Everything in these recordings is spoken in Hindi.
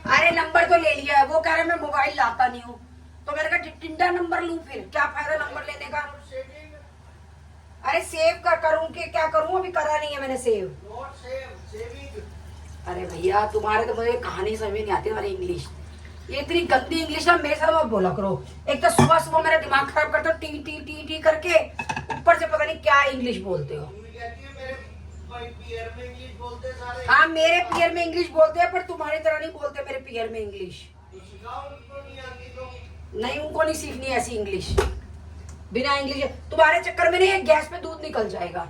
अरे नंबर तो ले लिया है, वो कह रहे मैं मोबाइल लाता नहीं हूँ, तो मैंने कहा टिंडा नंबर लूं, फिर क्या फायदा नंबर लेने का। अरे सेव करूं कि क्या करूं, अभी करा नहीं है मैंने सेव। अरे भैया तुम्हारे तो मुझे कहानी समझ नहीं आती, तुम्हारी इंग्लिश ये इतनी गंदी इंग्लिश है, मेरे साथ मत बोला करो। एक तो सुबह सुबह मेरा दिमाग खराब करते हो, टी टी टी टी करके, ऊपर से पता नहीं क्या इंग्लिश बोलते हो। हाँ मेरे पियर में इंग्लिश बोलते हैं, पर तुम्हारी तरह नहीं बोलते मेरे पियर में इंग्लिश। नहीं उनको नहीं सीखनी ऐसी इंग्लिश, बिना इंग्लिश। तुम्हारे चक्कर में नहीं गैस पे दूध निकल जाएगा,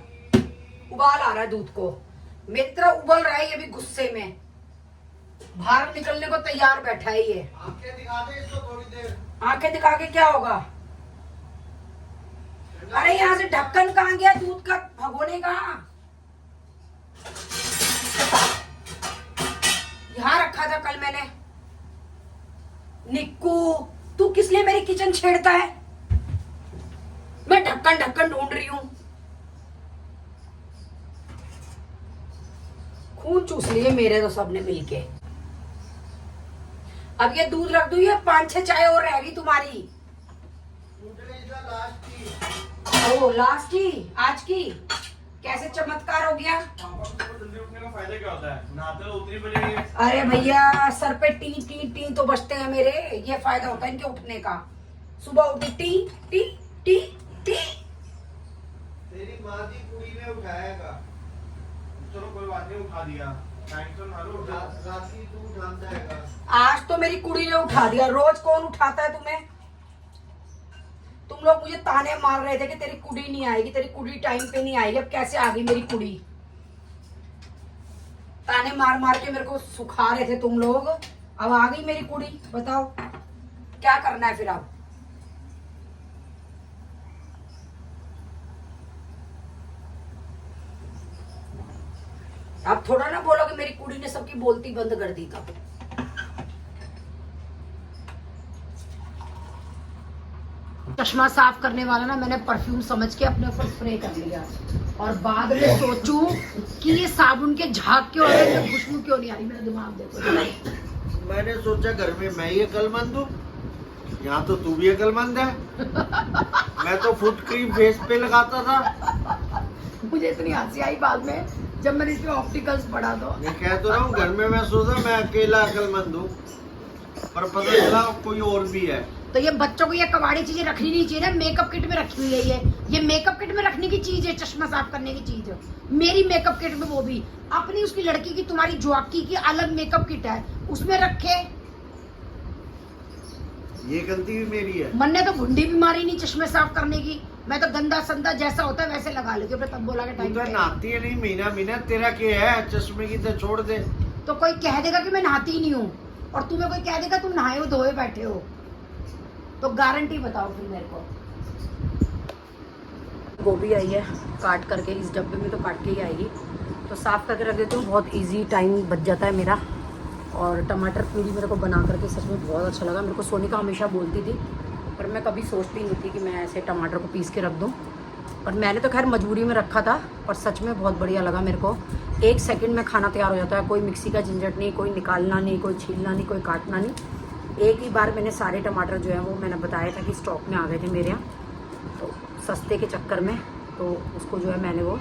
उबाल आ रहा है दूध को, मेरी तरह उबल रहा है ये भी गुस्से में, बाहर निकलने को तैयार बैठा है ये। आंखें दिखा दे इसको थोड़ी देर। आंखें दिखा के क्या होगा? अरे यहाँ से ढक्कन कहाँ गया दूध का, भगोने का यहाँ रखा था कल मैंने। निक्कू तू किस लिए मेरी किचन छेड़ता है? मैं ढक्कन ढक्कन ढूंढ रही हूँ, खून चूस लिए मेरे तो सबने मिलके। अब ये दूध रख दूं, ये 5-6 चाय और रह गई तुम्हारी। ओ लास्ट ही आज की, कैसे चमत्कार हो गया। जल्दी उठने का फायदा क्या होता है? नहाते तो उतनी बजे। अरे भैया सर पे टी टी टी तो बजते हैं मेरे, ये फायदा होता है इनके उठने का। सुबह उठी टी टी टी टी। तेरी माँ की कुड़ी ने उठाएगा। चलो कोई बात नहीं, उठा दिया। टाइम तो मारो, राती तू उठाता है। आज तो मेरी कुड़ी ने उठा दिया, रोज कौन उठाता है तुम्हें? तुम लोग मुझे ताने मार रहे थे कि तेरी कुड़ी नहीं आएगी, तेरी कुड़ी टाइम पे नहीं आएगी, अब कैसे आ गई मेरी कुड़ी? ताने मार मार के मेरे को सुखा रहे थे तुम लोग, अब आ गई मेरी कुड़ी। बताओ क्या करना है फिर अब? अब थोड़ा ना बोलो कि मेरी कुड़ी ने सबकी बोलती बंद कर दी। तब चश्मा साफ करने वाला ना मैंने परफ्यूम समझ के अपने ऊपर स्प्रे कर लिया, और बाद में सोचूं कि ये साबुन के झाग क्यों आ रहे हैं, खुशबू क्यों नहीं आ रही। मेरा दिमाग देखो। मैंने सोचा घर में मैं ही अकलमंद हूँ, यहाँ तो तू भी अकलमंद है। मैं तो फुट क्रीम फेस पे लगाता था। मुझे इतनी हंसी आई बाद में जब मैंने इसमें ऑप्टिकल्स पढ़ा। तो मैं कह तो रहा हूँ घर में मैं सोचा मैं अकेला अकलमंद हूँ, पर पता चला कोई और भी है। तो ये बच्चों को ये कबाड़ी चीजें रखनी नहीं चाहिए ना, मेकअप किट में रखी हुई है ये मेकअप किट में रखने की चीज है, चश्मा साफ करने की चीज है। मेरी मेकअप किट में, वो भी अपनी उसकी लड़की की, तुम्हारी ज्वाकी की अलग मेकअप किट है, उसमें रखे। ये गलती भी मेरी है। मन ने तो घुंडी भी मारी नहीं चश्मे साफ करने की, मैं तो गंदा संदा जैसा होता है वैसे लगा लेती हूँ। तब बोला के टाइम पे नहाती है नहीं, महीना महीना तेरा क्या है, चश्मे की तो छोड़ दे। तो कोई कह देगा कि मैं नहाती ही नहीं हूँ, और तुम्हें कोई कह देगा तुम नहाए हो धोए बैठे हो, तो गारंटी बताओ फिर मेरे को। गोभी आई है काट करके, इस डब्बे में तो काट के ही आएगी, तो साफ करके रख देती हूँ, बहुत इजी टाइम बच जाता है मेरा। और टमाटर प्यूरी मेरे को बना करके सच में बहुत अच्छा लगा। मेरे को सोनिका हमेशा बोलती थी, पर मैं कभी सोचती नहीं थी कि मैं ऐसे टमाटर को पीस के रख दूँ, पर मैंने तो खैर मजबूरी में रखा था, पर सच में बहुत बढ़िया लगा मेरे को। 1 सेकंड में खाना तैयार हो जाता है, कोई मिक्सी का झंझट नहीं, कोई निकालना नहीं, कोई छीलना नहीं, कोई काटना नहीं। एक ही बार मैंने सारे टमाटर जो है वो मैंने बताया था कि स्टॉक में आ गए थे मेरे यहाँ, तो सस्ते के चक्कर में तो उसको जो है मैंने वो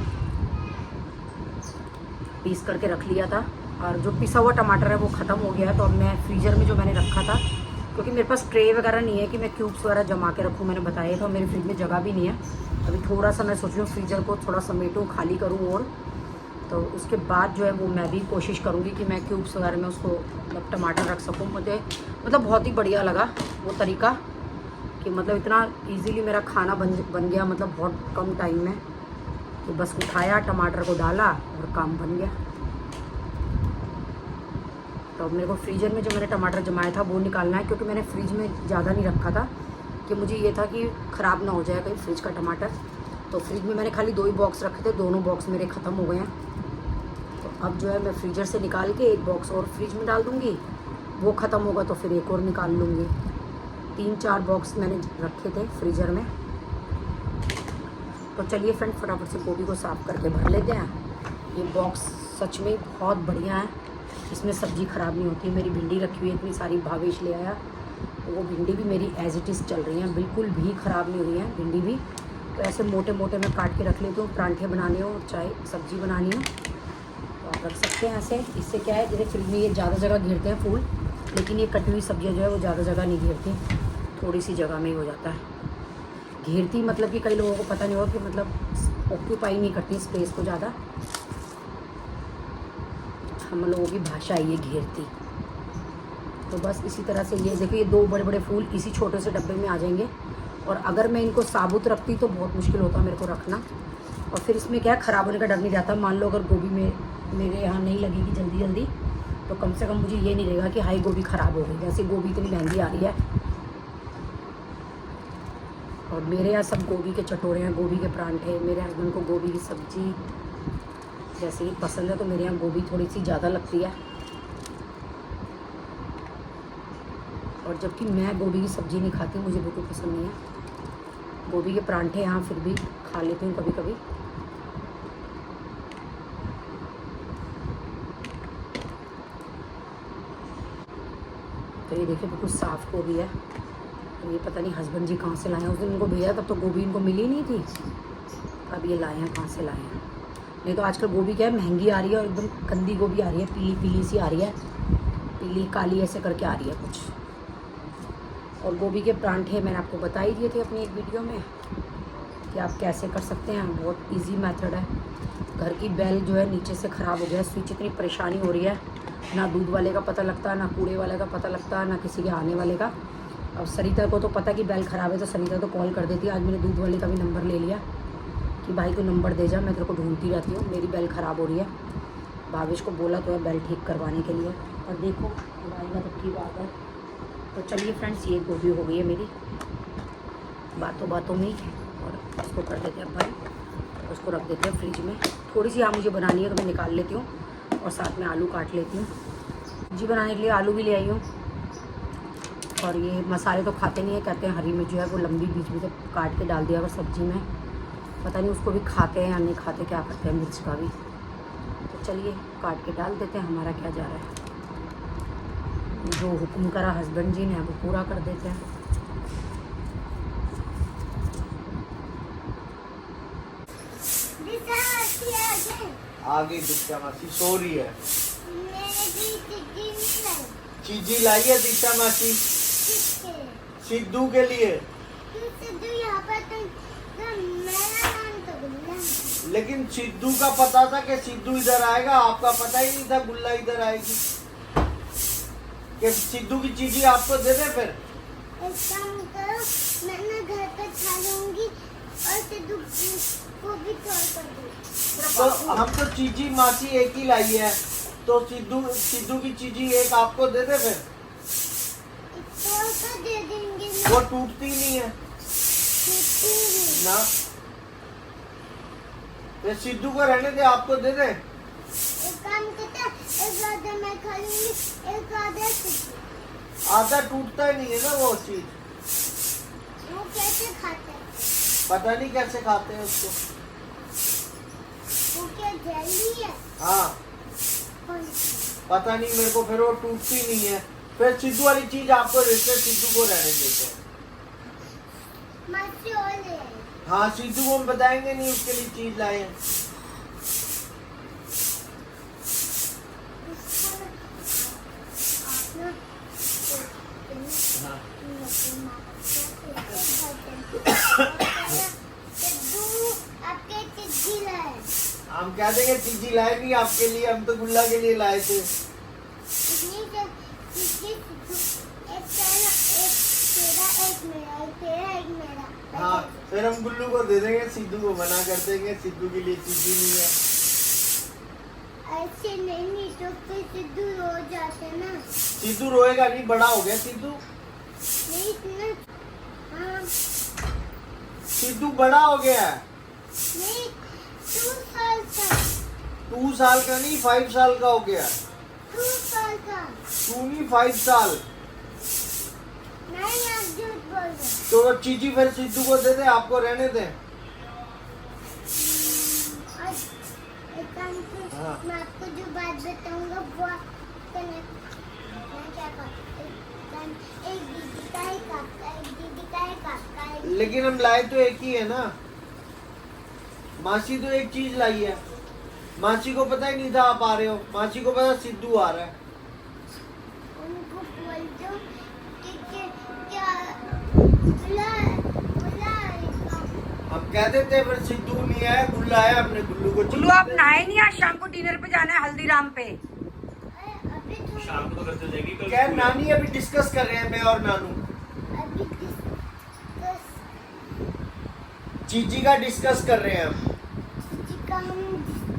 पीस करके रख लिया था। और जो पिसा हुआ टमाटर है वो ख़त्म हो गया है, तो अब मैं फ्रीज़र में जो मैंने रखा था, क्योंकि मेरे पास ट्रे वगैरह नहीं है कि मैं क्यूब्स वगैरह जमा के रखूँ, मैंने बताया था, मेरे फ्रिज में जगह भी नहीं है। अभी थोड़ा सा मैं सोच रही हूँ फ्रीज़र को थोड़ा समेटूँ, खाली करूँ, और तो उसके बाद जो है वो मैं भी कोशिश करूँगी कि मैं क्यूब्स वगैरह में उसको मतलब टमाटर रख सकूँ। मुझे मतलब बहुत ही बढ़िया लगा वो तरीका कि मतलब इतना इजीली मेरा खाना बन गया, मतलब बहुत कम टाइम में, तो बस उठाया टमाटर को डाला और काम बन गया। तो मेरे को फ्रीजर में जो मैंने टमाटर जमाया था वो निकालना है, क्योंकि मैंने फ्रिज में ज़्यादा नहीं रखा था कि मुझे ये था कि ख़राब ना हो जाए कहीं फ्रिज का टमाटर। तो फ्रिज में मैंने खाली 2 ही बॉक्स रखे थे, दोनों बॉक्स मेरे ख़त्म हो गए हैं। तो अब जो है मैं फ्रीजर से निकाल के 1 बॉक्स और फ्रिज में डाल दूँगी, वो ख़त्म होगा तो फिर एक और निकाल लूँगी। 3-4 बॉक्स मैंने रखे थे फ्रीज़र में। तो चलिए फ्रेंड फटाफट से गोभी को साफ़ करके भर लेते हैं। ये बॉक्स सच में बहुत बढ़िया है, इसमें सब्ज़ी ख़राब नहीं होती। मेरी भिंडी रखी हुई है इतनी सारी, भावेश ले आया, तो वो भिंडी भी मेरी एज इट इज़ चल रही हैं, बिल्कुल भी ख़राब नहीं हुई है भिंडी भी। तो ऐसे मोटे मोटे मैं काट के रख लेती हूँ, परांठे बनाने हो चाहे सब्ज़ी बनानी हो तो आप रख सकते हैं ऐसे। इससे क्या है, जैसे फ्रिज में ये ज़्यादा जगह घेरते हैं फूल, लेकिन ये कटी हुई सब्जियाँ जो है वो ज़्यादा जगह नहीं घेरती, थोड़ी सी जगह में ही हो जाता है। घेरती मतलब कि कई लोगों को पता नहीं होगा कि मतलब ऑक्यूपाई नहीं करती स्पेस को ज़्यादा, हम लोगों की भाषा है ये घेरती। तो बस इसी तरह से ये देखो, ये 2 बड़े बड़े फूल इसी छोटे से डब्बे में आ जाएंगे। और अगर मैं इनको साबुत रखती तो बहुत मुश्किल होता मेरे को रखना, और फिर इसमें क्या है, ख़राब होने का डर नहीं रहता। मान लो अगर गोभी में मेरे यहाँ नहीं लगेगी जल्दी जल्दी, तो कम से कम मुझे ये नहीं रहेगा कि हाई गोभी ख़राब हो गई। वैसे गोभी इतनी महंगी आ रही है, और मेरे यहाँ सब गोभी के चटोरे हैं, गोभी के परांठे। मेरे हस्बैंड को गोभी की सब्ज़ी जैसे ही पसंद है, तो मेरे यहाँ गोभी थोड़ी सी ज़्यादा लगती है। और जबकि मैं गोभी की सब्ज़ी नहीं खाती, मुझे बिल्कुल पसंद नहीं है। गोभी के परांठे यहाँ फिर भी खा लेती हूँ कभी कभी। तो ये देखिए बिल्कुल साफ़ गोभी है। तो ये पता नहीं हस्बैंड जी कहाँ से लाए हैं, उस दिन इनको भेजा तब तो गोभी इनको मिली नहीं थी, अब ये लाए हैं कहाँ से लाए हैं। नहीं तो आजकल गोभी क्या है, महंगी आ रही है और एकदम गंदी गोभी आ रही है, पीली पीली सी आ रही है, पीली काली ऐसे करके आ रही है कुछ। और गोभी के परांठे मैंने आपको बता ही दिए थे अपनी एक वीडियो में कि आप कैसे कर सकते हैं, बहुत इजी मेथड है। घर की बेल जो है नीचे से ख़राब हो गया है, स्विच इतनी परेशानी हो रही है, ना दूध वाले का पता लगता, ना कूड़े वाले का पता लगता, ना किसी के आने वाले का। अब सरिता को तो पता कि बेल ख़राब है, तो सरिता तो कॉल कर देती है। आज मैंने दूध वाले का भी नंबर ले लिया कि भाई को नंबर दे जा, मैं तेरे को ढूंढती रहती हूँ, मेरी बेल ख़राब हो रही है। भावेश को बोला तो है बेल ठीक करवाने के लिए, और देखो आएगा तो की बात है। तो चलिए फ्रेंड्स, ये गोभी हो गई है मेरी बातों बातों में, और इसको कर देते हैं भाई, उसको रख देते हैं फ्रिज में। थोड़ी सी मुझे बनानी है तो मैं निकाल लेती हूँ, और साथ में आलू काट लेती हूँ। सब्जी बनाने के लिए आलू भी ले आई हूँ। और ये मसाले तो खाते नहीं है, कहते हैं हरी मिर्च जो है वो लंबी बीच में से काट के डाल दिया अगर सब्जी में, पता नहीं उसको भी खाते हैं या नहीं खाते, क्या करते हैं मिर्च का भी। तो चलिए काट के डाल देते हैं, हमारा क्या जा रहा है। जो हुक्म करा हस्बैंड जी ने वो पूरा कर देते हैं। आगे दीक्षा मासी सो रही है। चीजी लाई है दीक्षा मासी सिद्धू के लिए, लेकिन सिद्धू का पता था कि सिद्धू इधर आएगा, आपका पता ही नहीं था गुल्ला इधर आएगी। कि सिद्धू की चीजी आपको दे दे, फिर एक काम करो, मैं घर पे खा लूंगी और सिद्धू को भी कॉल कर दूँ। तो हम तो चीजी मासी एक ही लाई है, तो सिद्धू की चीजी एक आपको दे दे, फिर तो दे देंगे ना। वो टूटती नहीं है ना, ये सिद्धू को रहने दे, आपको दे दे। एक काम करते, एक आधा मैं खा लूंगी, एक आधा सिद्धू। आधा टूटता ही नहीं है ना वो चीज, वो कैसे खाते हैं? पता नहीं कैसे खाते हैं उसको। वो क्या जैली है? हाँ कौन सी? पता नहीं मेरे को, फिर वो टूटती नहीं है। फिर सिद्धू वाली चीज आपको देते, सिद्धू को रहने देते हैं। मच्छी और ले आई। हाँ सिद्धू को हम बताएंगे नहीं, उसके लिए चीज लाए हैं। आपके चिज्जी लाए। हम कह देंगे चीजी लाए नहीं आपके लिए, हम तो गुल्ला के लिए लाए थे। इतनी चिज्जी एक तेरा, एक तेरा, एक मेरा, एक तेरा, एक मेरा। हाँ फिर हम गुल्लू को दे देंगे, सिद्धू को मना कर देंगे, सिद्धू के लिए चीजी नहीं है। ऐसे नहीं तो फिर सिद्धू रो जाते ना। सिद्धू रोएगा नहीं, बड़ा हो गया सिद्धू। नहीं इतना, हाँ सिद्धू बड़ा हो गया है। नहीं 2 साल का। 2 साल का नहीं, 5 साल का हो गया। 2 साल का। 2 नहीं 5 साल। नहीं आप झूठ बोल रहे। तो चीजी फिर सिद्धू को दे दे, आपको रहने दे। एक हाँ। मैं आपको जो बात बताऊंगा वो आप कनेक्ट मैं क्या करता एक दीदी का एक आपका एक दीदी का एक आपका एक लेकिन हम लाए तो एक ही है ना। मासी तो एक चीज लाई है। मासी को पता ही नहीं था आप आ रहे हो। मासी को पता सिद्धू आ रहा है। उनको बोल दो कि क्या बुलाएगा। हम कह देते पर सिद्धू नहीं आया, गुल्ला आया। हमने गुल्लू को गुल्लू आप नहाए नहीं? आज शाम को डिनर पे जाना है हल्दीराम पे। अभी थोड़ी शाम को तो घर चले जाएगी कल क्या स्कूल है। नानी अभी डिस्कस कर रहे हैं, मैं और नानू अभी डिस्कस चीची का डिस्कस कर रहे हैं हम। का हम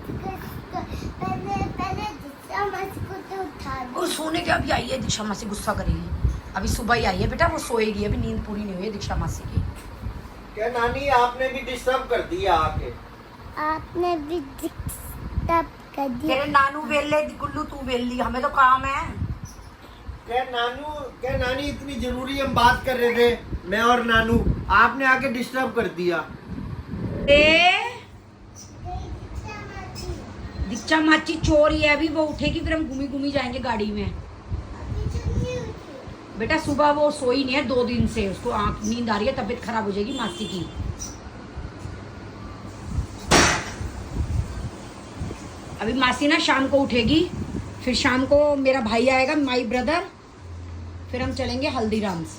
डिस्कस पहले पहले जितना मत को तो उठा वो दो। सोने के अभी आई है दीक्षा मासी, गुस्सा करेगी। अभी सुबह ही आई है बेटा, वो सोएगी, अभी नींद पूरी नहीं हुई है दीक्षा मासी की। क्या नानी आपने भी डिस्टर्ब कर दिया आके। आपने भी डिस्टर्ब कर दिया। तेरे नानू वेल ले, गुल्लू तू वेल ली, हमें तो काम है। क्या नानी इतनी जरूरी हम बात कर रहे थे मैं और नानू, आपने आके डिस्टर्ब कर दिया। दीक्षा माची चोर ही है, अभी वो उठेगी फिर हम घूमी घूमी जाएंगे गाड़ी में। अभी जो नहीं उठी। बेटा सुबह वो सोई नहीं है 2 दिन से, उसको आंख नींद आ रही है, तबीयत खराब हो जाएगी मासी की। अभी मासी ना शाम को उठेगी, फिर शाम को मेरा भाई आएगा, माई ब्रदर, फिर हम चलेंगे हल्दीराम्स।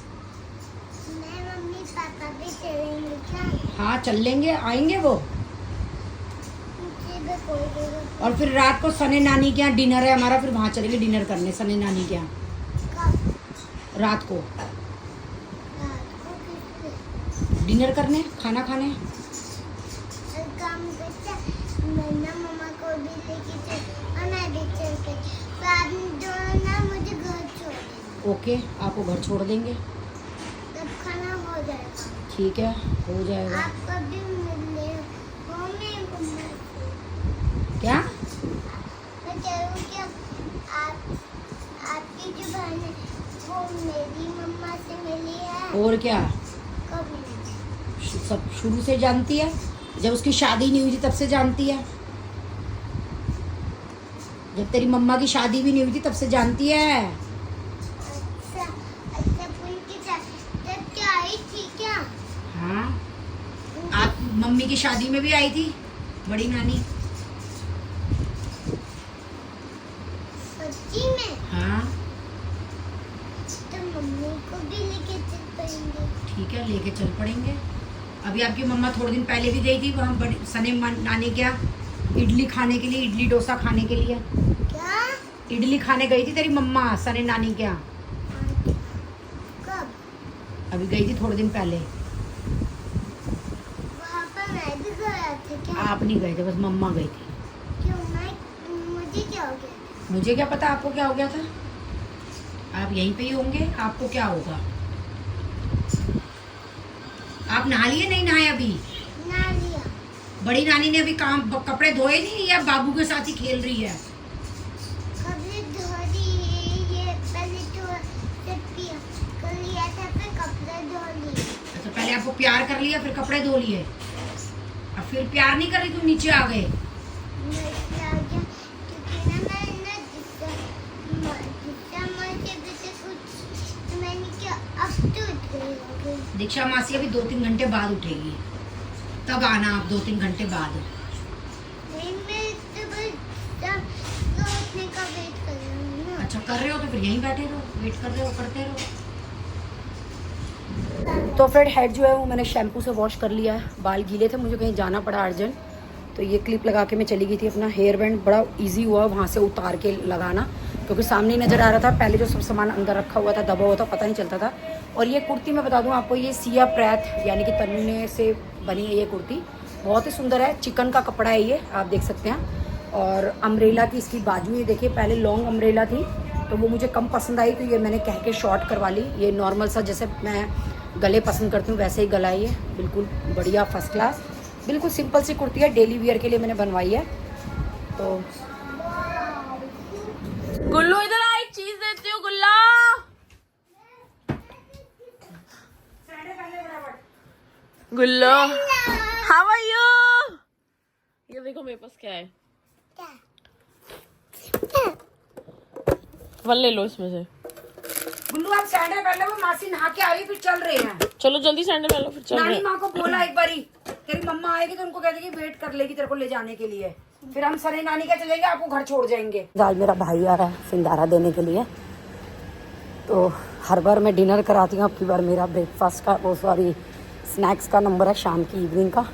मैं मम्मी पापा भी चलेंगे क्या? हाँ चल लेंगे, आएंगे वो। मुझे भी कोई देगा। और फिर रात को सने नानी के यहाँ डिनर है हमारा, फिर वहाँ चलेंगे डिनर करने सने नानी के यहाँ कब? रात को। रात को किससे? डिनर करने, खाना खाने। एक काम करते हैं, मैं ना मम्मा को भी लेके चल और मैं भी चल के बाद में दोनों ना मुझे घर छोड़ देंगे। ओके, आपको घर छोड़ देंगे। तब खाना हो जाएगा। ठीक है, हो जाएगा। आप कभी मिले हो नहीं मम्मा से? क्या? मैं कह रही हूँ कि आपकी जो बहन है वो मेरी मम्मा से मिली है। और क्या, कब मिली? सब शुरू से जानती है, जब उसकी शादी नहीं हुई थी तब से जानती है, जब तेरी मम्मा की शादी भी नहीं हुई थी तब से जानती है। अच्छा अच्छा उनकी तब क्या आई थी क्या? हाँ, आप मम्मी की शादी में भी आई थी बड़ी नानी। सच्ची में? हाँ तो मम्मी को भी लेके चल पाएंगे। ठीक है, लेके चल पड़ेंगे। अभी आपकी मम्मा थोड़े दिन पहले भी गई थी वहाँ बड़ी सने नानी के यहाँ इडली खाने के लिए, इडली डोसा खाने के लिए। क्या? इडली खाने गई थी तेरी मम्मा सने नानी के यहाँ, कब? अभी गई थी थोड़े दिन पहले। वहाँ पर मैं भी गया था क्या? आप नहीं गए थे, बस मम्मा गई थी। क्यों मुझे क्या हो गया? मुझे क्या पता आपको क्या हो गया था, आप यहीं पे ही होंगे, आपको क्या होगा। आप नहा लिए? नहीं नहाए अभी? ना लिया। बड़ी नानी ने अभी कपड़े धोए नहीं या बाबू के साथ ही खेल रही है? कपड़े धो लिए, ये पहले तो जब कर लिया था फिर कपड़े धो लिए। अच्छा, पहले आपको प्यार कर लिया फिर कपड़े धो लिए, और फिर प्यार नहीं कर रही तुम नीचे आ गए। मैं क्या हो गया क्योंकि ना मैं ना जिसका माँ के बेटे कुछ तो मैंने क्या अब तो उठ गई हो गई। दीक्षा मासी अभी 2-3 घंटे बाद उठेगी, तब आना आप 2-3 घंटे बाद। नहीं मैं तो बस उठने का वेट कर रही हूँ ना। अच्छा कर रहे हो तो फिर यहीं बैठे रहो, वेट कर रहे हो, करते रहो। तो फ्रेंड हेड जो है वो मैंने शैम्पू से वॉश कर लिया है, बाल गीले थे, मुझे कहीं जाना पड़ा अर्जेंट, तो ये क्लिप लगा के मैं चली गई थी। अपना हेयर बैंड बड़ा इजी हुआ वहाँ से उतार के लगाना, क्योंकि सामने ही नज़र आ रहा था, पहले जो सब सामान अंदर रखा हुआ था दबा हुआ था, पता नहीं चलता था। और ये कुर्ती मैं बता दूँ आपको, ये सिया प्रैथ यानी कि तन्ने से बनी है ये कुर्ती, बहुत ही सुंदर है, चिकन का कपड़ा है ये, आप देख सकते हैं। और अम्ब्रेला की इसकी बाजू ये देखिए, पहले लॉन्ग अम्ब्रेला थी तो वो मुझे कम पसंद आई, तो ये मैंने कह के शॉर्ट करवा ली। ये नॉर्मल सा जैसे मैं गले पसंद करती हूँ वैसे ही गला है ये, बिल्कुल बढ़िया फर्स्ट क्लास, बिल्कुल सिंपल सी कुर्ती है, डेली वियर के लिए मैंने बनवाई है। तो गुल्लू इधर आ, एक चीज देती हूँ गुल्ला। गुल्लो हाउ आर यू? ये देखो मेरे पास क्या है। वन ले लो इसमें से। गुल्लू आप सैंडल पहन लो, वो मासी नहा के आ रही फिर चल रहे हैं। चलो जल्दी सैंडल पहन लो फिर चल रहे नानी हैं। माँ को बोला एक बारी, तेरी मम्मा आएगी तो उनको कह देगी वेट कर लेगी तेरे को ले जाने के लिए, फिर हम सरे नानी का चलेंगे, आपको घर छोड़ जाएंगे। आज मेरा भाई आ रहा है सिंगारा देने के लिए, तो हर बार मैं डिनर कराती हूँ, अब की बार मेरा ब्रेकफास्ट का वो सॉरी स्नैक्स का नंबर है शाम की इवनिंग का।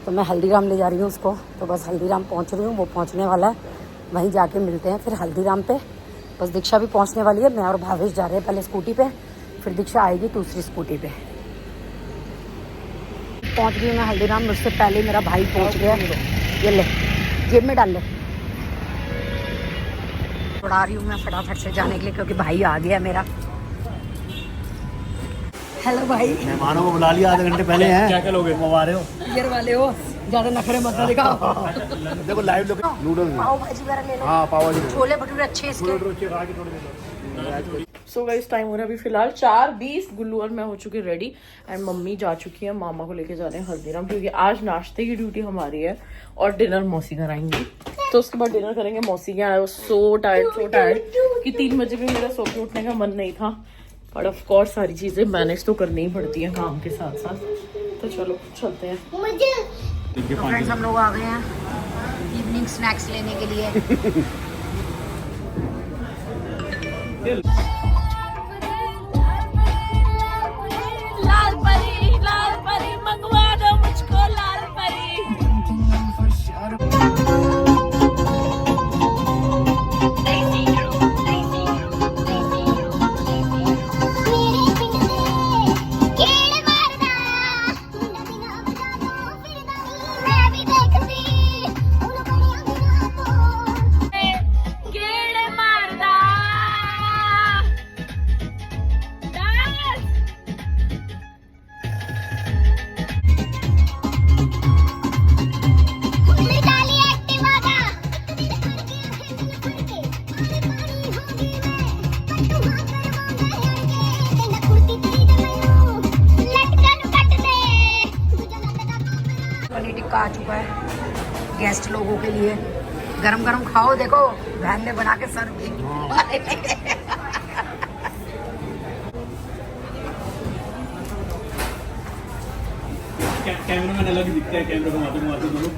तो मैं हल्दीराम ले जा रही हूँ उसको, तो बस हल्दीराम पहुँच रही हूँ, वो पहुँचने वाला है, वहीं जाके मिलते हैं फिर हल्दीराम पे। बस दीक्षा भी पहुँचने वाली है, मैं और भावेश जा रहे हैं पहले स्कूटी पे, फिर दीक्षा आएगी दूसरी स्कूटी पे। पहुँच गई मैं हल्दीराम, मुझसे पहले मेरा भाई पहुँच गया। ये ले जेब में डाल ले, उड़ा रही हूँ मैं फटाफट से जाने के लिए क्योंकि भाई आ गया मेरा। हेलो भाई, मेहमानों को बुला लिया आधे घंटे पहले हैं। क्या क्या लोगे आ रहे हो? बियर वाले हो, ज्यादा नखरे मत दिखाओ। देखो लाइव लोग नूडल्स पाव भाजी वगैरह ले लो। हाँ पाव भाजी छोले भटूरे अच्छे इसके। सो गाइस टाइम हो रहा है अभी फिलहाल 4:20। गुल्लू और मैं हो चुके रेडी एंड मम्मी जा चुकी है, मामा को लेके जा रहे हैं हल्दीराम क्योंकि आज नाश्ते की ड्यूटी हमारी है और डिनर मौसी कराएंगी। तो उसके बाद डिनर करेंगे मौसी के यहाँ। आई वाज सो टायर्ड कि 3 बजे भी मेरा सो के उठने का मन नहीं था, बट ऑफ कोर्स सारी चीजें मैनेज तो करनी ही पड़ती है काम के साथ साथ। तो चलो चलते हैं। तो फ्रेंड्स हम लोग आ गए हैं इवनिंग स्नैक्स लेने के लिए। लाल परी मंगवा दो मुझको लाल परी। पनीर टिक्का आ चुका है गेस्ट लोगों के लिए, गरम गरम खाओ। देखो बहन ने बना के सर्व की। कैमरा मैन अलग दिखता है, कैमरा घुमाते दोनों।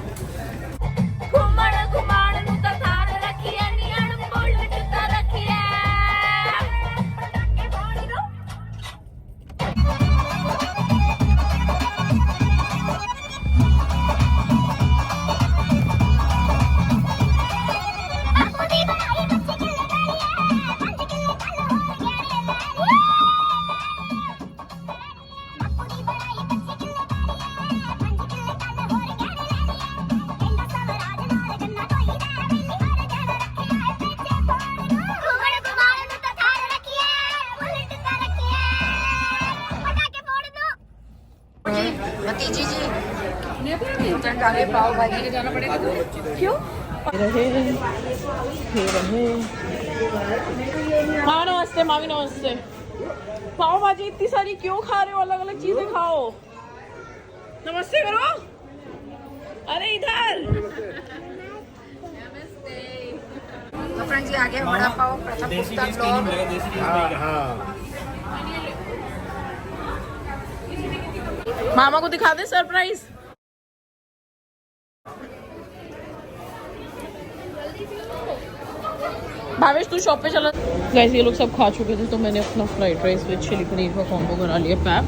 घुमाण नु तो थार रखी है, नियण बुलेट तो रखी है। भतीजी जी डाले पाव भाजी ले जाना पड़ेगा। क्यों रहे मामा नमस्ते, मामी नमस्ते। पाव भाजी इतनी सारी क्यों खा रहे हो? अलग अलग चीजें खाओ। नमस्ते करो। अरे इधर। तो फ्रेंड्स ये आ गया बड़ा पाव प्रथम गुप्ता ब्लॉग। मामा को दिखा दे सरप्राइज। भावेश तू शॉप पे चला। गाइस ये लोग सब खा चुके थे तो मैंने अपना fried rice with chilli paneer का कॉम्बो करा लिया पैक।